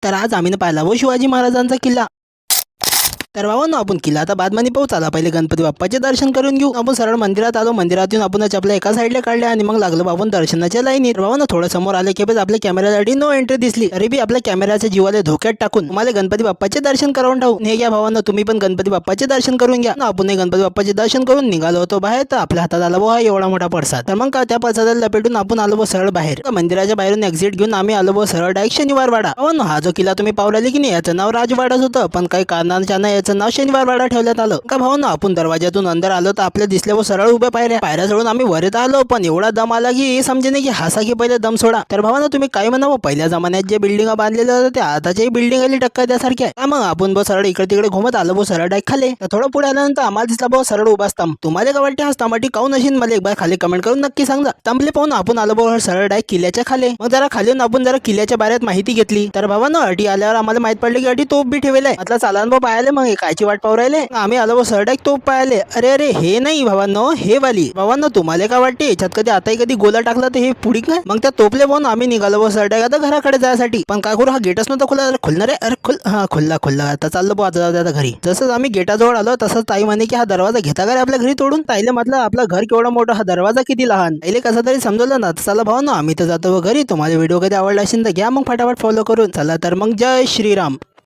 तर आज आम्ही पाहिला व शिवाजी महाराजांचा किल्ला। तर भावांनो आपण किल्ला आता बादमानी पोहोचाला, पहिले गणपती बाप्पाचे दर्शन करून घेऊ। आपण सरळ मंदिरात आलो, मंदिरात येऊन आपण आपल्या एका साईडला काढले आणि मग लागलो बाबून दर्शनाच्या लाईनीत। भावांनो थोडं समोर आले की आपल्या कॅमेऱ्यासाठी नो एंट्री दिसली, तरी बी आपल्या कॅमेऱ्याच्या जीवाला धोक्यात टाकून तुम्हाला गणपती बाप्पाचे दर्शन करून टाकू। हे घ्या भावांनो, तुम्ही पण गणपती बाप्पाचे दर्शन करून घ्या। आपण गणपती बाप्पाचे दर्शन करून निघालो होतो बाहेर, तर आपल्या हातात आला व एवढा मोठा प्रसाद। तर मग का त्या प्रसादाला लपेटून आपण आलो व सरळ बाहेर। मंदिराच्या बाहेरून एक्झिट घेऊन आम्ही आलो व सरळ डायरेक्ट शनिवार वाडा। भावांनो हा जो किल्ला तुम्ही पावला की नाही, याचं नाव राजवाडाच होतं, पण काही कारणांच्या याचं नाव शनिवार वाडा ठेवण्यात आलं। का भावांनो आपण दरवाजातून अंदर आलो तर आपल्या दिसल्या व सरळ उभ्या पायऱ्या चढून आम्ही वरत आलो, पण एवढा दम आला की समजे नाही की हासा की पहिले दम सोडा। तर भावांनो तुम्ही काय म्हणावं, पहिल्या जमान्यात जे बिल्डिंग बांधलेले होते त्या आताच्याही बिल्डिंग आली टक्कर त्यासारख्या आहे। मग आपण बस सरळ इकडे तिकडे घुमत आलो व सरळ डायरेक्ट खाले। तर थोडं पुढे आल्यानंतर आम्हाला दिसला भाऊ सरळ उभा स्तंभ। तुम्हाला काय वाटते हा स्तंभाटी काऊन असेल, मला एक बार खाली कमेंट करून नक्की सांगा। स्तंभले पाहून आपण आलो भाऊ सरळ डायरेक्ट किल्ल्याच्या खाली। मग जरा खाली आपण जरा किल्ल्याच्या बाहेर माहिती घेतली। तर भावांनो अटी आल्यावर आम्हाला माहित पडले की अटी तोप बी ठेवले, म्हटलं चालन भाऊ पाहिले, मग कायची वाट पाहू राहिले। आम्ही आलो सरळ डायरेक्ट तोप पाहिले। अरे हे नाही भावांनो, हे वाली। भावांनो तुम्हाला काय वाटते याच्यात कधी आताही कधी गोला टाकला तर हे पुढी काय, मग त्या तोपले पाहून आम्ही निघालो व सरळ डायरेक्ट आता घराकडे जायसाठी। पण काय करू, हा गेटच नव्हता खुला, खुलणार आहे। अरे खुल्ला आता चाललो भाऊ आता घरी। जसंच आम्ही गेटाजवळ आलो तसंच ताई म्हणे की हा दरवाजा घेता का रे आपल्या घरी तोडून। ताईले म्हटलं आपलं घर केवढं मोठं, हा दरवाजा किती लहान। ताईले कसं तरी समजलं ना। चला भाऊ ना आम्ही तर जातो व घरी। तुम्हाला व्हिडिओ कधी आवडला असेल तर घ्या मग फटाफट फॉलो करून। चला तर मग जय श्रीराम।